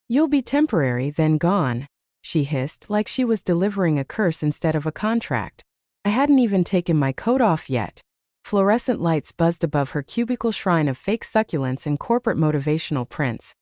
"You'll be temporary, then gone," she hissed, like she was delivering a curse instead of a contract. I hadn't even taken my coat off yet. Fluorescent lights buzzed above her cubicle shrine of fake succulents and corporate motivational prints.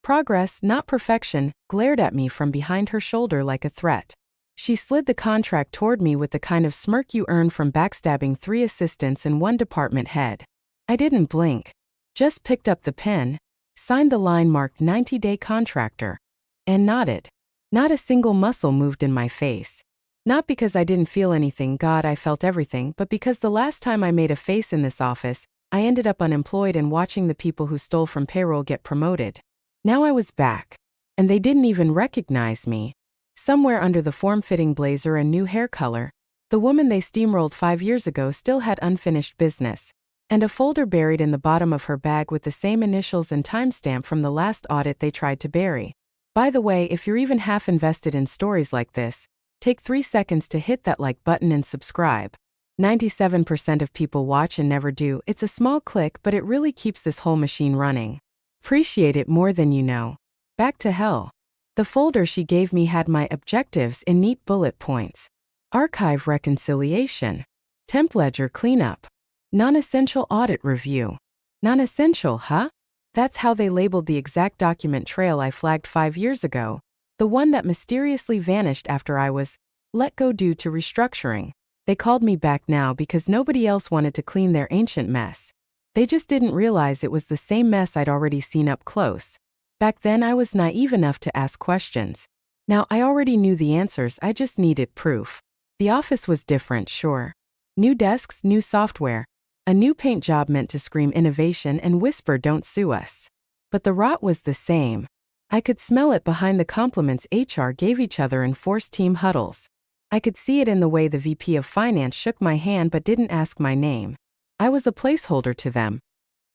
Progress, not perfection, glared at me from behind her shoulder like a threat. She slid the contract toward me with the kind of smirk you earn from backstabbing 3 assistants and 1 department head. I didn't blink. Just picked up the pen, signed the line marked 90-day contractor, and nodded. Not a single muscle moved in my face. Not because I didn't feel anything, God, I felt everything, but because the last time I made a face in this office, I ended up unemployed and watching the people who stole from payroll get promoted. Now I was back. And they didn't even recognize me. Somewhere under the form-fitting blazer and new hair color, the woman they steamrolled 5 years ago still had unfinished business. And a folder buried in the bottom of her bag with the same initials and timestamp from the last audit they tried to bury. By the way, if you're even half invested in stories like this, take 3 seconds to hit that like button and subscribe. 97% of people watch and never do. It's a small click, but it really keeps this whole machine running. Appreciate it more than you know. Back to hell. The folder she gave me had my objectives in neat bullet points. Archive reconciliation. Temp ledger cleanup. Non-essential audit review. Non-essential, huh? That's how they labeled the exact document trail I flagged 5 years ago, the one that mysteriously vanished after I was let go due to restructuring. They called me back now because nobody else wanted to clean their ancient mess. They just didn't realize it was the same mess I'd already seen up close. Back then I was naive enough to ask questions. Now I already knew the answers, I just needed proof. The office was different, sure. New desks, new software. A new paint job meant to scream innovation and whisper don't sue us. But the rot was the same. I could smell it behind the compliments HR gave each other in forced team huddles. I could see it in the way the VP of Finance shook my hand but didn't ask my name. I was a placeholder to them.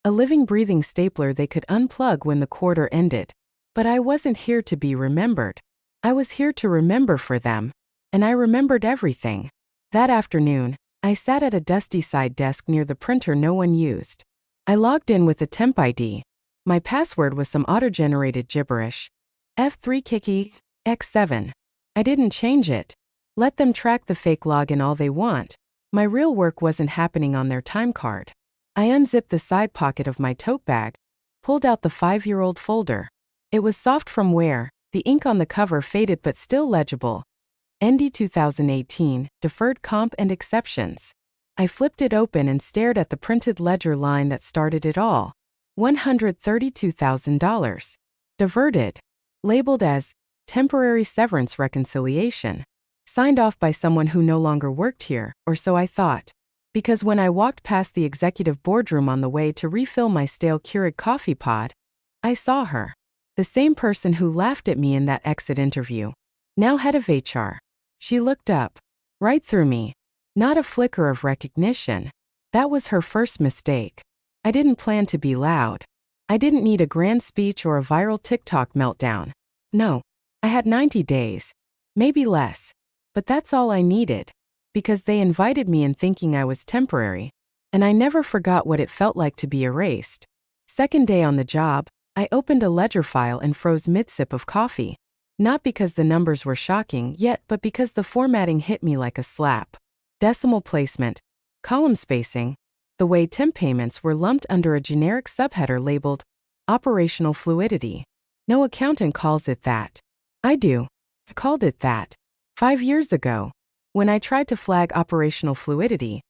A living, breathing stapler they could unplug when the quarter ended. But I wasn't here to be remembered. I was here to remember for them. And I remembered everything. That afternoon, I sat at a dusty side desk near the printer no one used. I logged in with a temp ID. My password was some auto-generated gibberish. F3 Kiki, X7. I didn't change it. Let them track the fake login all they want. My real work wasn't happening on their time card. I unzipped the side pocket of my tote bag, pulled out the 5-year-old folder. It was soft from wear, the ink on the cover faded but still legible. ND 2018, Deferred Comp and Exceptions. I flipped it open and stared at the printed ledger line that started it all. $132,000. Diverted. Labeled as temporary severance reconciliation. Signed off by someone who no longer worked here, or so I thought. Because when I walked past the executive boardroom on the way to refill my stale Keurig coffee pod, I saw her. The same person who laughed at me in that exit interview. Now head of HR. She looked up. Right through me. Not a flicker of recognition. That was her first mistake. I didn't plan to be loud. I didn't need a grand speech or a viral TikTok meltdown. No. I had 90 days. Maybe less. But that's all I needed. Because they invited me in thinking I was temporary. And I never forgot what it felt like to be erased. Second day on the job, I opened a ledger file and froze mid-sip of coffee. Not because the numbers were shocking yet, but because the formatting hit me like a slap. Decimal placement, column spacing, the way temp payments were lumped under a generic subheader labeled operational fluidity. No accountant calls it that. I do. I called it that. 5 years ago. When I tried to flag operational fluidity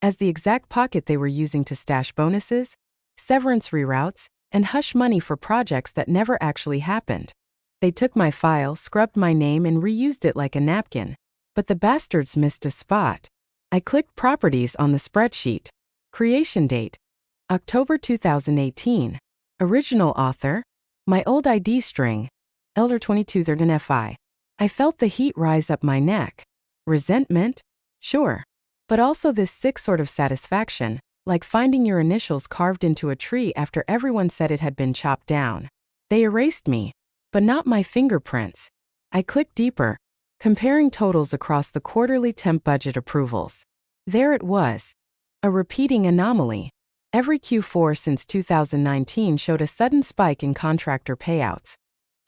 as the exact pocket they were using to stash bonuses, severance reroutes, and hush money for projects that never actually happened. They took my file, scrubbed my name, and reused it like a napkin. But the bastards missed a spot. I clicked Properties on the spreadsheet. Creation date, October 2018. Original author, my old ID string, Elder 22 FI. I felt the heat rise up my neck. Resentment? Sure. But also this sick sort of satisfaction, like finding your initials carved into a tree after everyone said it had been chopped down. They erased me. But not my fingerprints. I clicked deeper, comparing totals across the quarterly temp budget approvals. There it was. A repeating anomaly. Every Q4 since 2019 showed a sudden spike in contractor payouts.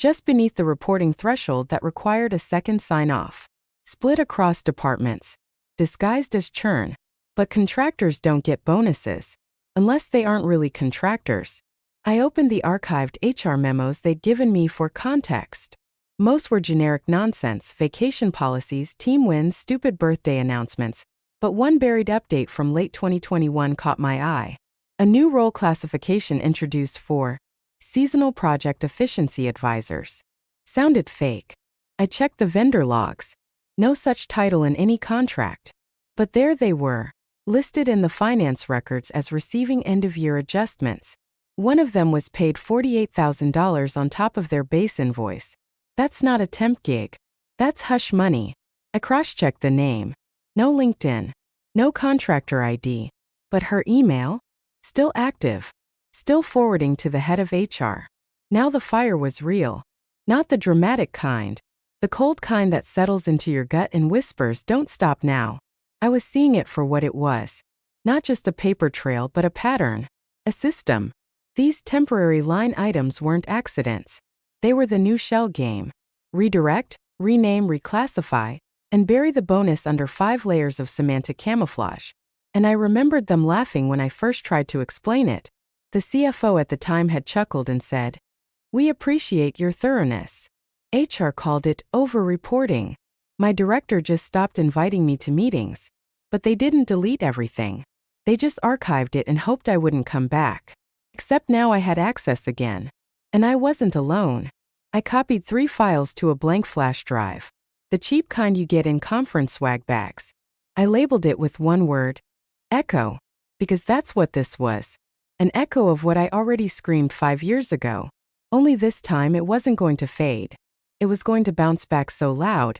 just beneath the reporting threshold that required a second sign-off. Split across departments, disguised as churn. But contractors don't get bonuses. Unless they aren't really contractors. I opened the archived HR memos they'd given me for context. Most were generic nonsense, vacation policies, team wins, stupid birthday announcements, but one buried update from late 2021 caught my eye. A new role classification introduced for Seasonal Project Efficiency Advisors. Sounded fake. I checked the vendor logs. No such title in any contract. But there they were, listed in the finance records as receiving end-of-year adjustments. One of them was paid $48,000 on top of their base invoice. That's not a temp gig. That's hush money. I cross-checked the name. No LinkedIn. No contractor ID. But her email? Still active. Still forwarding to the head of HR. Now the fire was real. Not the dramatic kind. The cold kind that settles into your gut and whispers, "Don't stop now." I was seeing it for what it was. Not just a paper trail, but a pattern. A system. These temporary line items weren't accidents. They were the new shell game. Redirect, rename, reclassify, and bury the bonus under 5 layers of semantic camouflage. And I remembered them laughing when I first tried to explain it. The CFO at the time had chuckled and said, "We appreciate your thoroughness." HR called it over-reporting. My director just stopped inviting me to meetings. But they didn't delete everything. They just archived it and hoped I wouldn't come back. Except now I had access again. And I wasn't alone. I copied 3 files to a blank flash drive. The cheap kind you get in conference swag bags. I labeled it with one word, echo, because that's what this was. An echo of what I already screamed 5 years ago. Only this time it wasn't going to fade. It was going to bounce back so loud,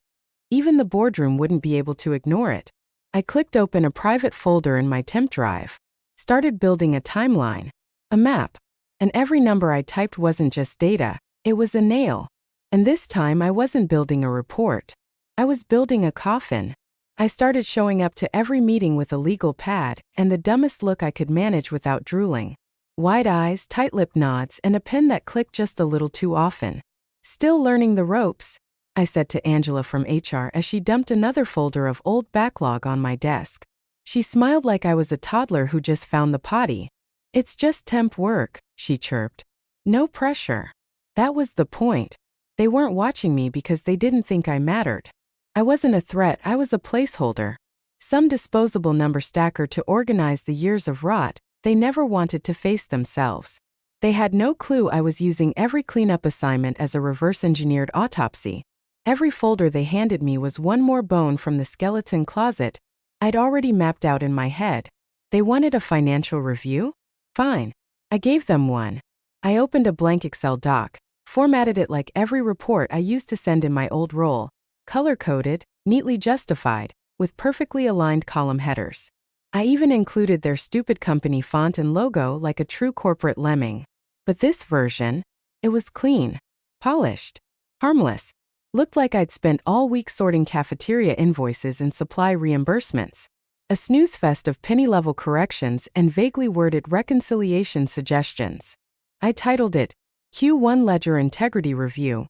even the boardroom wouldn't be able to ignore it. I clicked open a private folder in my temp drive. Started building a timeline. A map. And every number I typed wasn't just data, it was a nail. And this time I wasn't building a report. I was building a coffin. I started showing up to every meeting with a legal pad and the dumbest look I could manage without drooling. Wide eyes, tight-lipped nods, and a pen that clicked just a little too often. "Still learning the ropes," I said to Angela from HR as she dumped another folder of old backlog on my desk. She smiled like I was a toddler who just found the potty. "It's just temp work," she chirped. "No pressure." That was the point. They weren't watching me because they didn't think I mattered. I wasn't a threat, I was a placeholder. Some disposable number stacker to organize the years of rot they never wanted to face themselves. They had no clue I was using every cleanup assignment as a reverse-engineered autopsy. Every folder they handed me was one more bone from the skeleton closet I'd already mapped out in my head. They wanted a financial review? Fine. I gave them one. I opened a blank Excel doc, formatted it like every report I used to send in my old role, color-coded, neatly justified, with perfectly aligned column headers. I even included their stupid company font and logo like a true corporate lemming. But this version, it was clean, polished, harmless. Looked like I'd spent all week sorting cafeteria invoices and supply reimbursements. A snooze fest of penny-level corrections and vaguely worded reconciliation suggestions. I titled it, Q1 Ledger Integrity Review,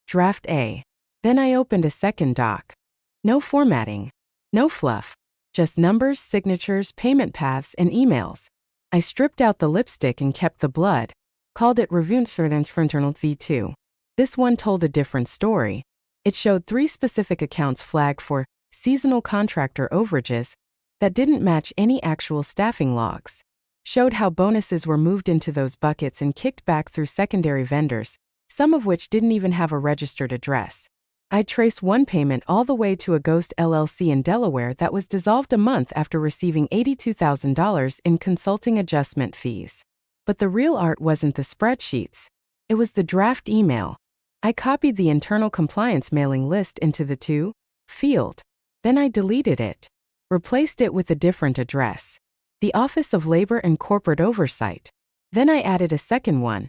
Draft A. Then I opened a second doc. No formatting. No fluff. Just numbers, signatures, payment paths, and emails. I stripped out the lipstick and kept the blood. Called it Review V2. This one told a different story. It showed 3 specific accounts flagged for seasonal contractor overages that didn't match any actual staffing logs. Showed how bonuses were moved into those buckets and kicked back through secondary vendors, some of which didn't even have a registered address. I traced one payment all the way to a ghost LLC in Delaware that was dissolved a month after receiving $82,000 in consulting adjustment fees. But the real art wasn't the spreadsheets. It was the draft email. I copied the internal compliance mailing list into the to field. Then I deleted it. Replaced it with a different address. The Office of Labor and Corporate Oversight. Then I added a second one.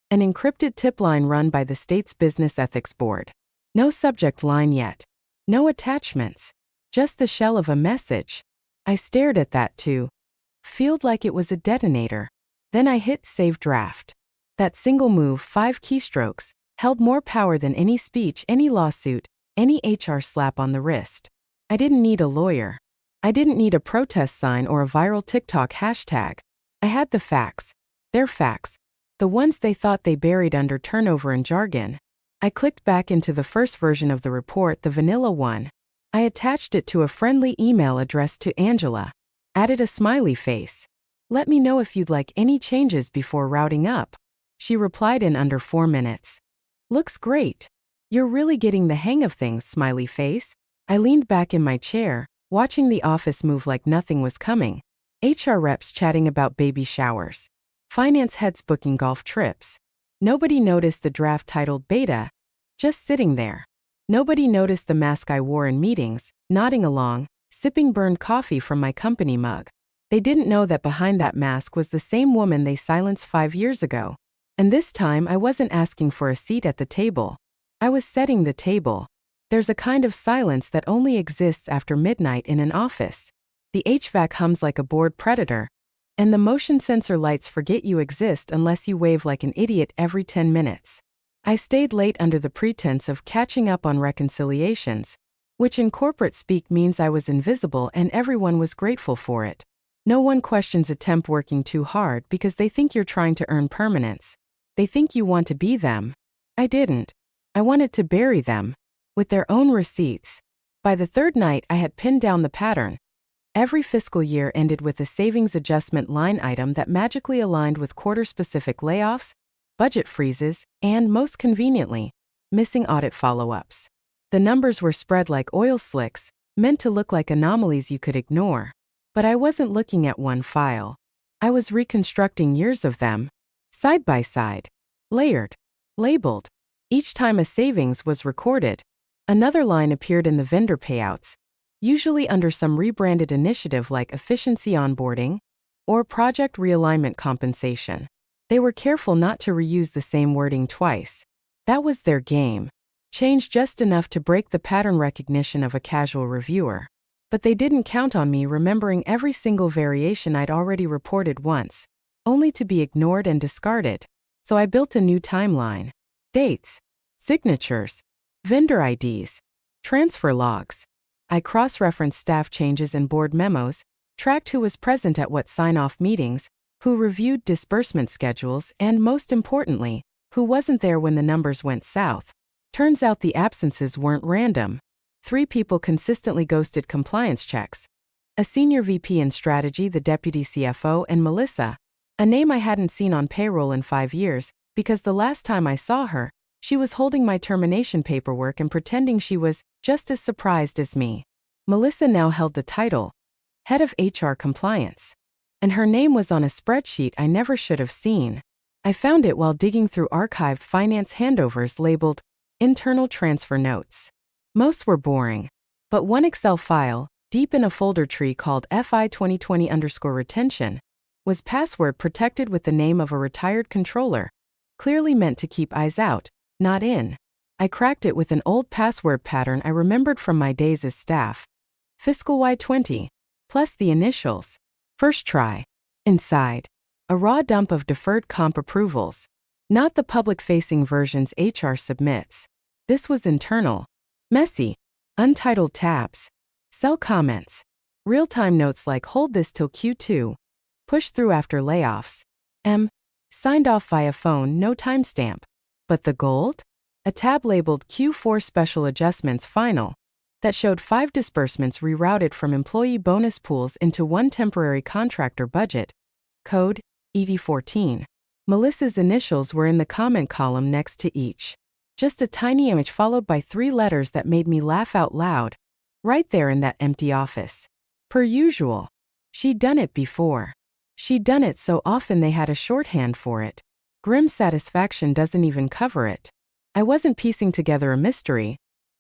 An encrypted tip line run by the state's Business Ethics Board. No subject line yet. No attachments. Just the shell of a message. I stared at that too. Field like it was a detonator. Then I hit Save Draft. That single move, 5 keystrokes, held more power than any speech, any lawsuit, any HR slap on the wrist. I didn't need a lawyer. I didn't need a protest sign or a viral TikTok hashtag. I had the facts. Their facts. The ones they thought they buried under turnover and jargon. I clicked back into the first version of the report, the vanilla one. I attached it to a friendly email addressed to Angela. Added a smiley face. Let me know if you'd like any changes before routing up. She replied in under 4 minutes. Looks great. You're really getting the hang of things, smiley face. I leaned back in my chair, watching the office move like nothing was coming. HR reps chatting about baby showers. Finance heads booking golf trips. Nobody noticed the draft titled Beta, just sitting there. Nobody noticed the mask I wore in meetings, nodding along, sipping burned coffee from my company mug. They didn't know that behind that mask was the same woman they silenced 5 years ago. And this time I wasn't asking for a seat at the table. I was setting the table. There's a kind of silence that only exists after midnight in an office. The HVAC hums like a bored predator, and the motion sensor lights forget you exist unless you wave like an idiot every 10 minutes. I stayed late under the pretense of catching up on reconciliations, which in corporate speak means I was invisible and everyone was grateful for it. No one questions a temp working too hard because they think you're trying to earn permanence. They think you want to be them. I didn't. I wanted to bury them with their own receipts. By the third night, I had pinned down the pattern. Every fiscal year ended with a savings adjustment line item that magically aligned with quarter-specific layoffs, budget freezes, and, most conveniently, missing audit follow-ups. The numbers were spread like oil slicks, meant to look like anomalies you could ignore. But I wasn't looking at one file. I was reconstructing years of them, side by side, layered, labeled. Each time a savings was recorded, another line appeared in the vendor payouts, usually under some rebranded initiative like efficiency onboarding or project realignment compensation. They were careful not to reuse the same wording twice. That was their game. Change just enough to break the pattern recognition of a casual reviewer. But they didn't count on me remembering every single variation I'd already reported once, only to be ignored and discarded. So I built a new timeline. Dates, signatures, vendor IDs, transfer logs. I cross-referenced staff changes and board memos, tracked who was present at what sign-off meetings, who reviewed disbursement schedules, and most importantly, who wasn't there when the numbers went south. Turns out the absences weren't random. 3 people consistently ghosted compliance checks. A senior VP in strategy, the deputy CFO, and Melissa, a name I hadn't seen on payroll in 5 years, because the last time I saw her, she was holding my termination paperwork and pretending she was just as surprised as me. Melissa now held the title, Head of HR Compliance. And her name was on a spreadsheet I never should have seen. I found it while digging through archived finance handovers labeled Internal Transfer Notes. Most were boring, but one Excel file, deep in a folder tree called FI 2020_retention, was password protected with the name of a retired controller, clearly meant to keep eyes out, not in. I cracked it with an old password pattern I remembered from my days as staff. Fiscal Y20, plus the initials. First try. Inside, a raw dump of deferred comp approvals. Not the public-facing versions HR submits. This was internal. Messy. Untitled tabs. Cell comments. Real-time notes like hold this till Q2. Push through after layoffs. Signed off via phone, no timestamp. But the gold? A tab labeled Q4 Special Adjustments Final that showed 5 disbursements rerouted from employee bonus pools into one temporary contractor budget. Code, EV14. Melissa's initials were in the comment column next to each. Just a tiny image followed by 3 letters that made me laugh out loud, right there in that empty office. Per usual. She'd done it before. She'd done it so often they had a shorthand for it. Grim satisfaction doesn't even cover it. I wasn't piecing together a mystery.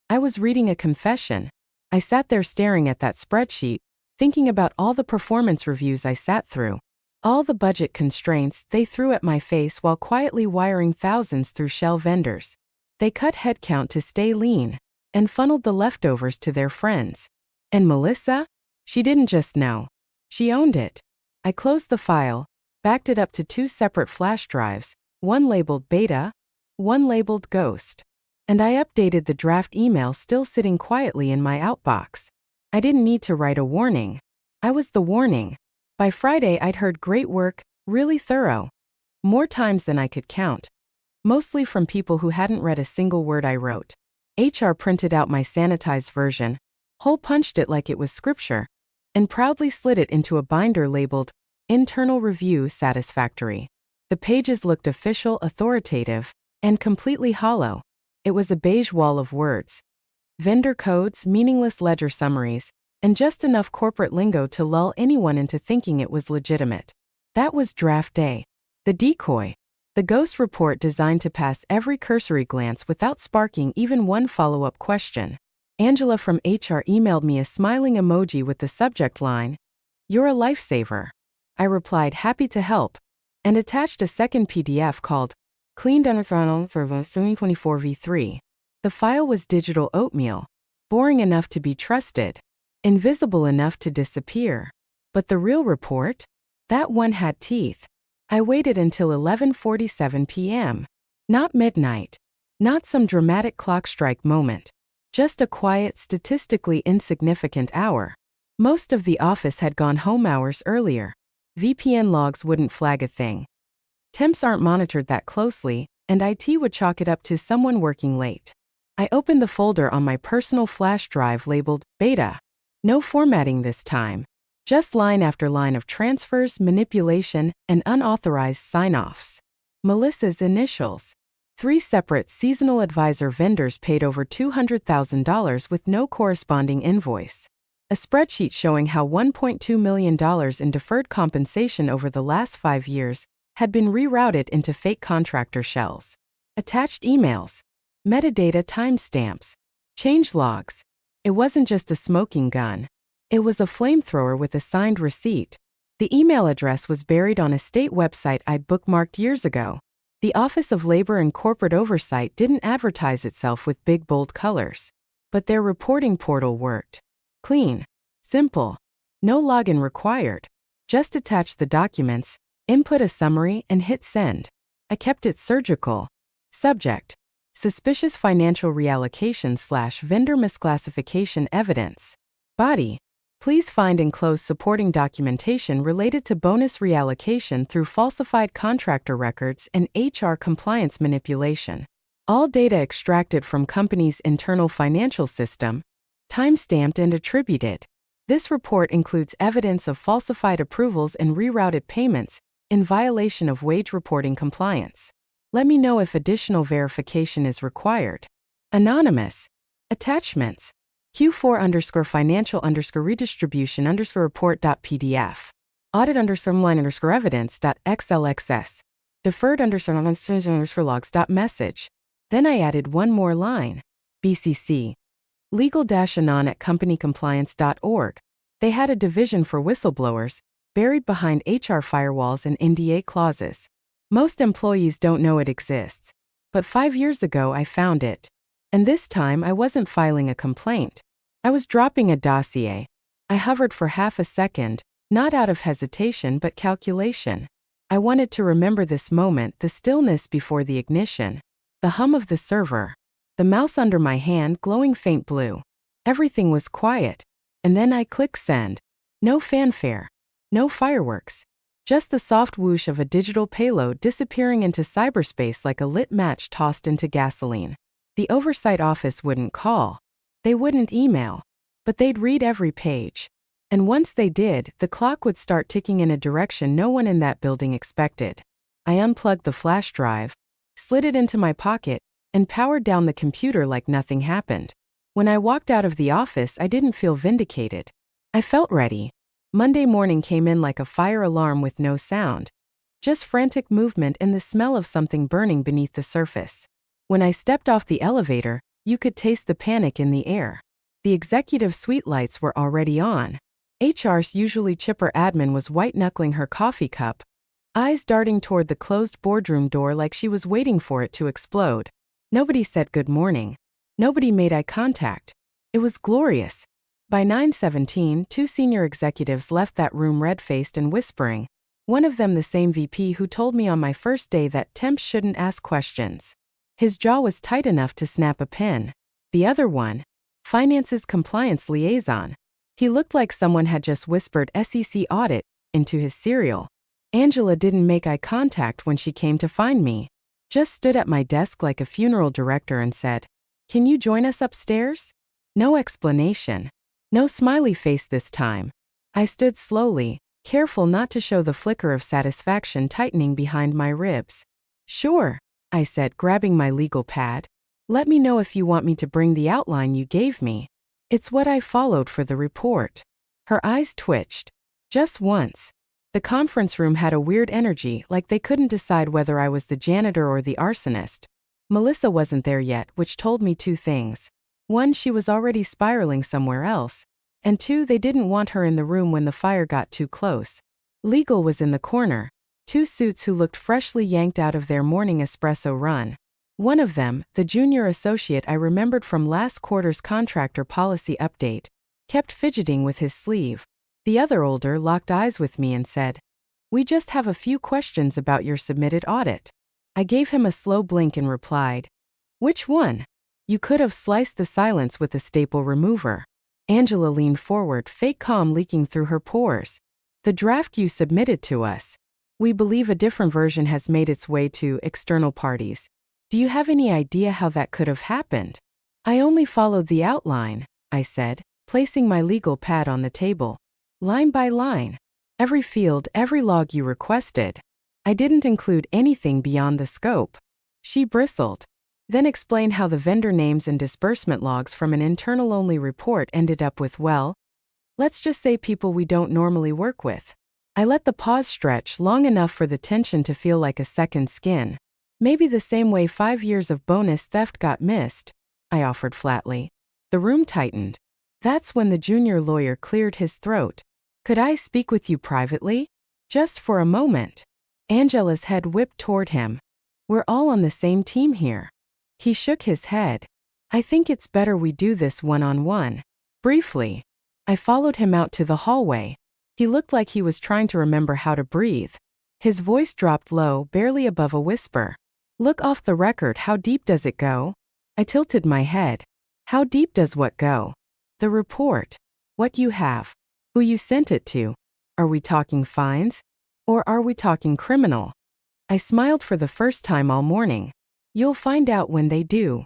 I was reading a confession. I sat there staring at that spreadsheet, thinking about all the performance reviews I sat through, all the budget constraints they threw at my face while quietly wiring thousands through shell vendors. They cut headcount to stay lean and funneled the leftovers to their friends. And Melissa? She didn't just know. She owned it. I closed the file, backed it up to 2 separate flash drives, one labeled Beta, one labeled Ghost. And I updated the draft email still sitting quietly in my outbox. I didn't need to write a warning. I was the warning. By Friday, I'd heard great work, really thorough. More times than I could count. Mostly from people who hadn't read a single word I wrote. HR printed out my sanitized version, hole-punched it like it was scripture, and proudly slid it into a binder labeled, Internal Review Satisfactory. The pages looked official, authoritative, and completely hollow. It was a beige wall of words. Vendor codes, meaningless ledger summaries, and just enough corporate lingo to lull anyone into thinking it was legitimate. That was draft day. The decoy. The ghost report designed to pass every cursory glance without sparking even one follow-up question. Angela from HR emailed me a smiling emoji with the subject line, "You're a lifesaver." I replied, happy to help, and attached a second PDF called Cleaned Under Throttle for 2024 V3. The file was digital oatmeal, boring enough to be trusted, invisible enough to disappear. But the real report? That one had teeth. I waited until 11:47 p.m. Not midnight. Not some dramatic clock strike moment. Just a quiet, statistically insignificant hour. Most of the office had gone home hours earlier. VPN logs wouldn't flag a thing. Temps aren't monitored that closely, and IT would chalk it up to someone working late. I opened the folder on my personal flash drive labeled Beta. No formatting this time. Just line after line of transfers, manipulation, and unauthorized sign-offs. Melissa's initials. 3 separate seasonal advisor vendors paid over $200,000 with no corresponding invoice. A spreadsheet showing how $1.2 million in deferred compensation over the last 5 years had been rerouted into fake contractor shells. Attached emails. Metadata timestamps. Change logs. It wasn't just a smoking gun. It was a flamethrower with a signed receipt. The email address was buried on a state website I'd bookmarked years ago. The Office of Labor and Corporate Oversight didn't advertise itself with big bold colors. But their reporting portal worked. Clean. Simple. No login required. Just attach the documents, input a summary, and hit send. I kept it surgical. Subject. Suspicious financial reallocation/vendor misclassification evidence. Body. Please find and close supporting documentation related to bonus reallocation through falsified contractor records and HR compliance manipulation. All data extracted from company's internal financial system, timestamped and attributed. This report includes evidence of falsified approvals and rerouted payments in violation of wage reporting compliance. Let me know if additional verification is required. Anonymous. Attachments. Q4_financial_redistribution_report.pdf. Audit_line_evidence.xlxs. Deferred_logs.message. Then I added one more line. BCC. Legal-anon@companycompliance.org. They had a division for whistleblowers, buried behind HR firewalls and NDA clauses. Most employees don't know it exists. But 5 years ago I found it. And this time I wasn't filing a complaint. I was dropping a dossier. I hovered for half a second, not out of hesitation but calculation. I wanted to remember this moment, the stillness before the ignition, the hum of the server, the mouse under my hand glowing faint blue. Everything was quiet. And then I click send. No fanfare. No fireworks. Just the soft whoosh of a digital payload disappearing into cyberspace like a lit match tossed into gasoline. The oversight office wouldn't call. They wouldn't email. But they'd read every page. And once they did, the clock would start ticking in a direction no one in that building expected. I unplugged the flash drive, slid it into my pocket, and powered down the computer like nothing happened. When I walked out of the office, I didn't feel vindicated. I felt ready. Monday morning came in like a fire alarm with no sound. Just frantic movement and the smell of something burning beneath the surface. When I stepped off the elevator, you could taste the panic in the air. The executive suite lights were already on. HR's usually chipper admin was white-knuckling her coffee cup, eyes darting toward the closed boardroom door like she was waiting for it to explode. Nobody said good morning. Nobody made eye contact. It was glorious. By 9:17, 2 senior executives left that room red-faced and whispering, one of them the same VP who told me on my first day that temps shouldn't ask questions. His jaw was tight enough to snap a pin. The other one, Finance's compliance liaison. He looked like someone had just whispered SEC audit into his cereal. Angela didn't make eye contact when she came to find me. Just stood at my desk like a funeral director and said, "Can you join us upstairs?" No explanation. No smiley face this time. I stood slowly, careful not to show the flicker of satisfaction tightening behind my ribs. "Sure," I said, grabbing my legal pad. "Let me know if you want me to bring the outline you gave me. It's what I followed for the report." Her eyes twitched. Just once. The conference room had a weird energy, like they couldn't decide whether I was the janitor or the arsonist. Melissa wasn't there yet, which told me two things. One, she was already spiraling somewhere else. And two, they didn't want her in the room when the fire got too close. Legal was in the corner. Two suits who looked freshly yanked out of their morning espresso run. One of them, the junior associate I remembered from last quarter's contractor policy update, kept fidgeting with his sleeve. The other older locked eyes with me and said, "We just have a few questions about your submitted audit." I gave him a slow blink and replied, "Which one?" You could have sliced the silence with a staple remover. Angela leaned forward, fake calm leaking through her pores. "The draft you submitted to us. We believe a different version has made its way to external parties. Do you have any idea how that could have happened?" "I only followed the outline," I said, placing my legal pad on the table. "Line by line. Every field, every log you requested. I didn't include anything beyond the scope." She bristled. Then explained how the vendor names and disbursement logs from an internal-only report ended up with, well, let's just say people we don't normally work with. I let the pause stretch long enough for the tension to feel like a second skin. "Maybe the same way 5 years of bonus theft got missed," I offered flatly. The room tightened. That's when the junior lawyer cleared his throat. "Could I speak with you privately? Just for a moment?" Angela's head whipped toward him. "We're all on the same team here." He shook his head. "I think it's better we do this one-on-one." Briefly. I followed him out to the hallway. He looked like he was trying to remember how to breathe. His voice dropped low, barely above a whisper. "Look, off the record, how deep does it go?" I tilted my head. "How deep does what go?" "The report. What you have. Who you sent it to. Are we talking fines? Or are we talking criminal?" I smiled for the first time all morning. "You'll find out when they do."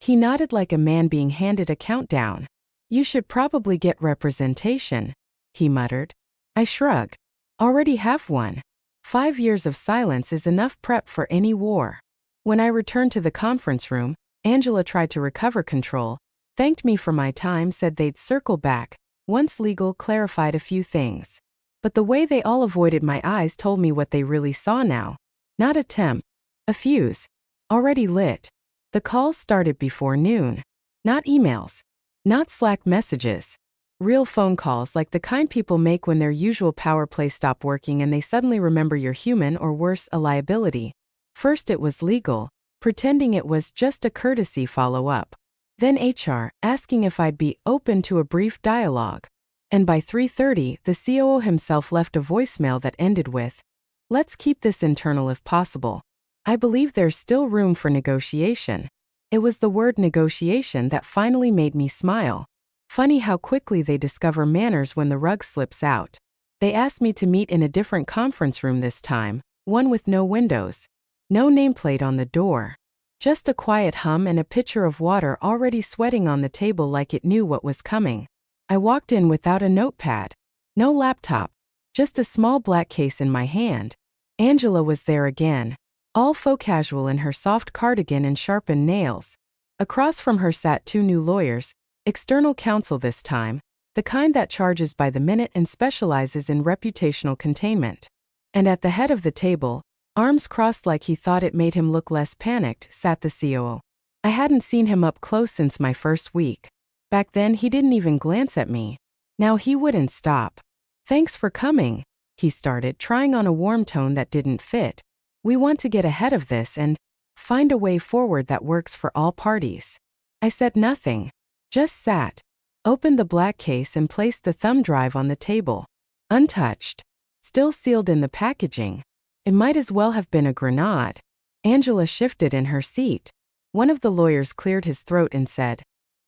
He nodded like a man being handed a countdown. "You should probably get representation," he muttered. I shrugged. "Already have one. 5 years of silence is enough prep for any war." When I returned to the conference room, Angela tried to recover control, thanked me for my time, said they'd circle back once legal clarified a few things. But the way they all avoided my eyes told me what they really saw now. Not a temp. A fuse. Already lit. The calls started before noon. Not emails. Not Slack messages. Real phone calls, like the kind people make when their usual power play stop working and they suddenly remember you're human, or worse, a liability. First it was legal, pretending it was just a courtesy follow-up. Then HR, asking if I'd be open to a brief dialogue. And by 3:30, the COO himself left a voicemail that ended with, "Let's keep this internal if possible. I believe there's still room for negotiation." It was the word negotiation that finally made me smile. Funny how quickly they discover manners when the rug slips out. They asked me to meet in a different conference room this time, one with no windows. No nameplate on the door. Just a quiet hum and a pitcher of water already sweating on the table like it knew what was coming. I walked in without a notepad. No laptop. Just a small black case in my hand. Angela was there again. All faux casual in her soft cardigan and sharpened nails. Across from her sat 2 new lawyers, external counsel this time, the kind that charges by the minute and specializes in reputational containment. And at the head of the table, arms crossed like he thought it made him look less panicked, sat the COO. I hadn't seen him up close since my first week. Back then he didn't even glance at me. Now he wouldn't stop. "Thanks for coming," he started, trying on a warm tone that didn't fit. "We want to get ahead of this and find a way forward that works for all parties." I said nothing. Just sat. Opened the black case and placed the thumb drive on the table. Untouched. Still sealed in the packaging. It might as well have been a grenade. Angela shifted in her seat. One of the lawyers cleared his throat and said,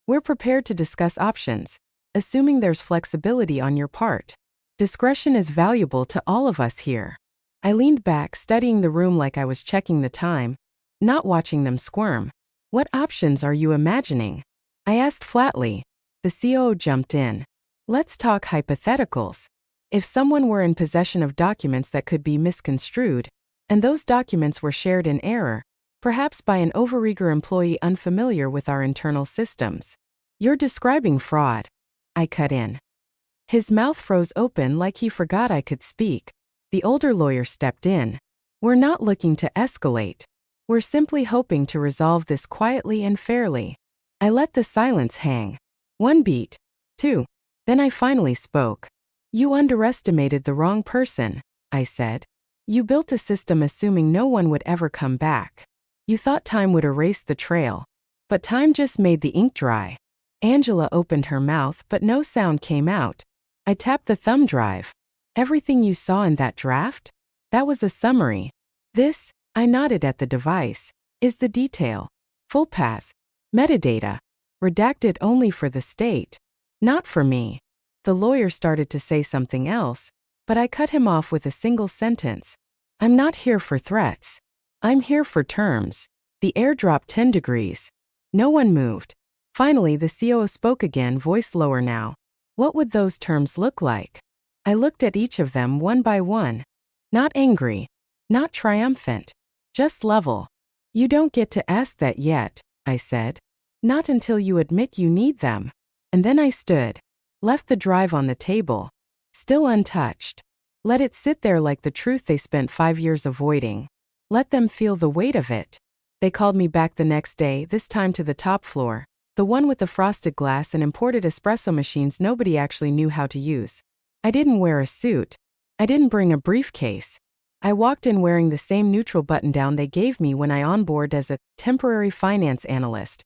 "We're prepared to discuss options, assuming there's flexibility on your part. Discretion is valuable to all of us here." I leaned back, studying the room like I was checking the time, not watching them squirm. "What options are you imagining?" I asked flatly. The COO jumped in. "Let's talk hypotheticals. If someone were in possession of documents that could be misconstrued, and those documents were shared in error, perhaps by an overeager employee unfamiliar with our internal systems." "You're describing fraud," I cut in. His mouth froze open like he forgot I could speak. The older lawyer stepped in. "We're not looking to escalate. We're simply hoping to resolve this quietly and fairly." I let the silence hang. One beat. Two. Then I finally spoke. "You underestimated the wrong person," I said. "You built a system assuming no one would ever come back. You thought time would erase the trail. But time just made the ink dry." Angela opened her mouth, but no sound came out. I tapped the thumb drive. "Everything you saw in that draft? That was a summary. This," I nodded at the device, "is the detail. Full paths, metadata, redacted only for the state. Not for me." The lawyer started to say something else, but I cut him off with a single sentence. "I'm not here for threats. I'm here for terms." The air dropped 10 degrees. No one moved. Finally, the COO spoke again, voice lower now. "What would those terms look like?" I looked at each of them one by one. Not angry, not triumphant, just level. "You don't get to ask that yet," I said. "Not until you admit you need them." And then I stood, left the drive on the table, still untouched. Let it sit there like the truth they spent 5 years avoiding. Let them feel the weight of it. They called me back the next day, this time to the top floor, the one with the frosted glass and imported espresso machines nobody actually knew how to use. I didn't wear a suit. I didn't bring a briefcase. I walked in wearing the same neutral button-down they gave me when I onboarded as a temporary finance analyst,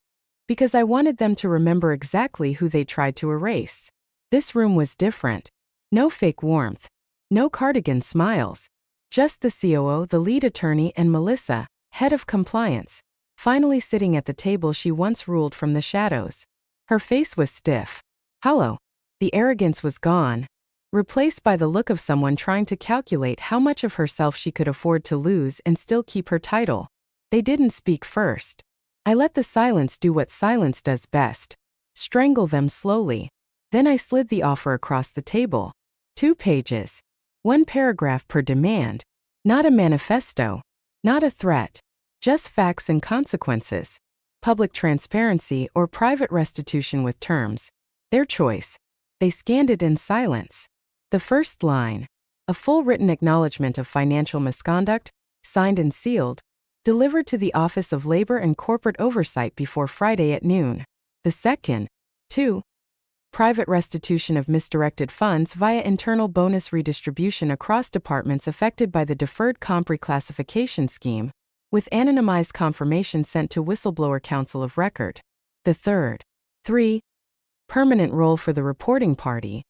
because I wanted them to remember exactly who they tried to erase. This room was different. No fake warmth. No cardigan smiles. Just the COO, the lead attorney, and Melissa, head of compliance, finally sitting at the table she once ruled from the shadows. Her face was stiff, hollow. The arrogance was gone, replaced by the look of someone trying to calculate how much of herself she could afford to lose and still keep her title. They didn't speak first. I let the silence do what silence does best, strangle them slowly. Then I slid the offer across the table. 2 pages. 1 paragraph per demand. Not a manifesto. Not a threat. Just facts and consequences. Public transparency or private restitution with terms. Their choice. They scanned it in silence. The first line. A full written acknowledgement of financial misconduct, signed and sealed, delivered to the Office of Labor and Corporate Oversight before Friday at noon. The second. 2. Private restitution of misdirected funds via internal bonus redistribution across departments affected by the deferred comp reclassification scheme, with anonymized confirmation sent to whistleblower counsel of record. The third. 3. Permanent role for the reporting party,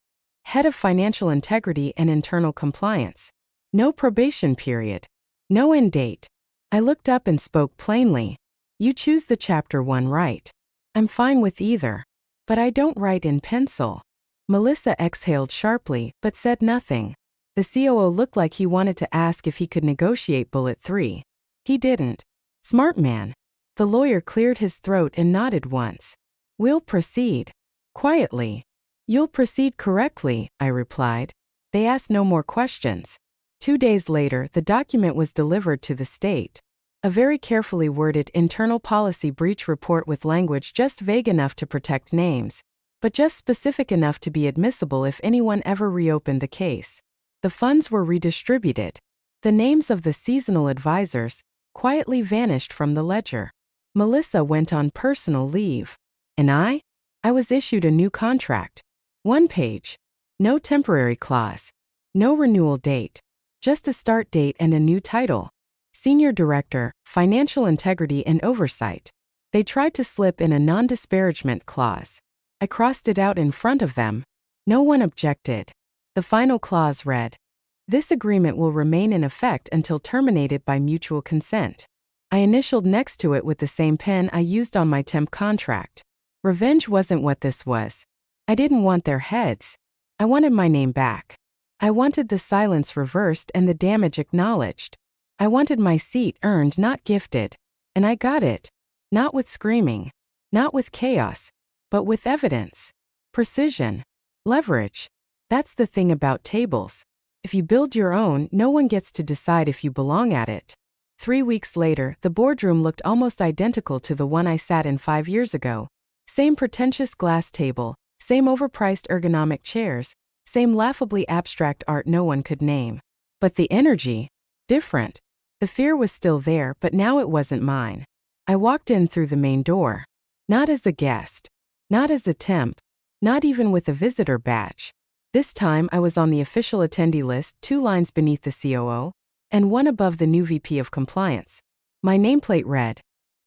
head of financial integrity and internal compliance. No probation period. No end date. I looked up and spoke plainly. "You choose the Chapter 1 right. I'm fine with either. But I don't write in pencil." Melissa exhaled sharply, but said nothing. The COO looked like he wanted to ask if he could negotiate bullet 3. He didn't. Smart man. The lawyer cleared his throat and nodded once. "We'll proceed." Quietly. "You'll proceed correctly," I replied. They asked no more questions. 2 days later, the document was delivered to the state. A very carefully worded internal policy breach report with language just vague enough to protect names, but just specific enough to be admissible if anyone ever reopened the case. The funds were redistributed. The names of the seasonal advisors quietly vanished from the ledger. Melissa went on personal leave. And I was issued a new contract. 1 page. No temporary clause. No renewal date. Just a start date and a new title. Senior Director, Financial Integrity and Oversight. They tried to slip in a non-disparagement clause. I crossed it out in front of them. No one objected. The final clause read, "This agreement will remain in effect until terminated by mutual consent." I initialed next to it with the same pen I used on my temp contract. Revenge wasn't what this was. I didn't want their heads. I wanted my name back. I wanted the silence reversed and the damage acknowledged. I wanted my seat earned, not gifted. And I got it. Not with screaming. Not with chaos. But with evidence. Precision. Leverage. That's the thing about tables. If you build your own, no one gets to decide if you belong at it. 3 weeks later, the boardroom looked almost identical to the one I sat in 5 years ago. Same pretentious glass table, same overpriced ergonomic chairs, same laughably abstract art no one could name. But the energy? Different. The fear was still there, but now it wasn't mine. I walked in through the main door. Not as a guest. Not as a temp. Not even with a visitor badge. This time I was on the official attendee list, 2 lines beneath the COO, and 1 above the new VP of Compliance. My nameplate read,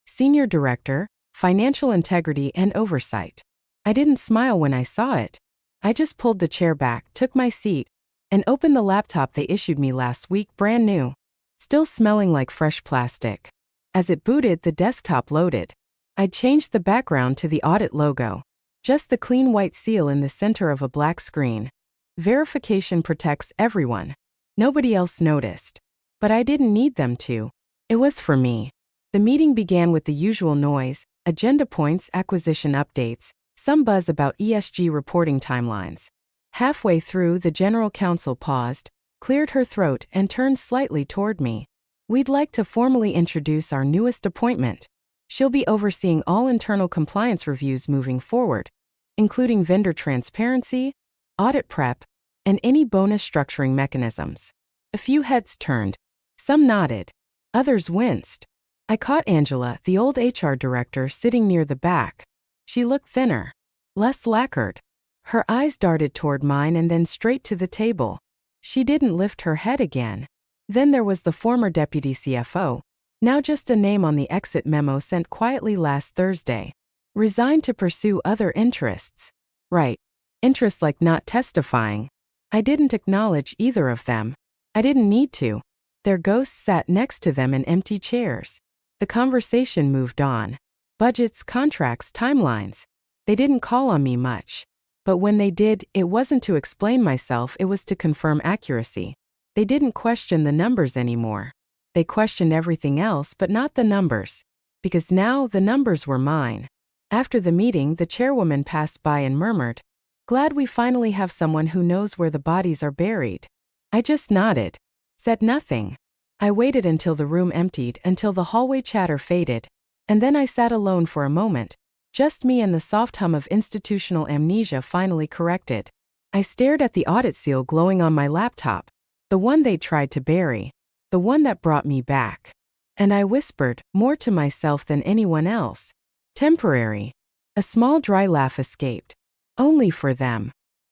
Senior Director, Financial Integrity and Oversight. I didn't smile when I saw it. I just pulled the chair back, took my seat, and opened the laptop they issued me last week, brand new. Still smelling like fresh plastic. As it booted, the desktop loaded. I'd changed the background to the audit logo. Just the clean white seal in the center of a black screen. Verification protects everyone. Nobody else noticed. But I didn't need them to. It was for me. The meeting began with the usual noise, agenda points, acquisition updates, some buzz about ESG reporting timelines. Halfway through, the general counsel paused, cleared her throat, and turned slightly toward me. We'd like to formally introduce our newest appointment. She'll be overseeing all internal compliance reviews moving forward, including vendor transparency, audit prep, and any bonus structuring mechanisms. A few heads turned. Some nodded. Others winced. I caught Angela, the old HR director, sitting near the back. She looked thinner, less lacquered. Her eyes darted toward mine and then straight to the table. She didn't lift her head again. Then there was the former deputy CFO, now just a name on the exit memo sent quietly last Thursday. Resigned to pursue other interests. Right. Interests like not testifying. I didn't acknowledge either of them. I didn't need to. Their ghosts sat next to them in empty chairs. The conversation moved on. Budgets, contracts, timelines. They didn't call on me much. But when they did, it wasn't to explain myself, it was to confirm accuracy. They didn't question the numbers anymore. They questioned everything else but not the numbers. Because now the numbers were mine. After the meeting, the chairwoman passed by and murmured, "Glad we finally have someone who knows where the bodies are buried." I just nodded. Said nothing. I waited until the room emptied, until the hallway chatter faded, and then I sat alone for a moment, just me and the soft hum of institutional amnesia finally corrected. I stared at the audit seal glowing on my laptop, the one they tried to bury, the one that brought me back. And I whispered, more to myself than anyone else, temporary. A small dry laugh escaped. Only for them.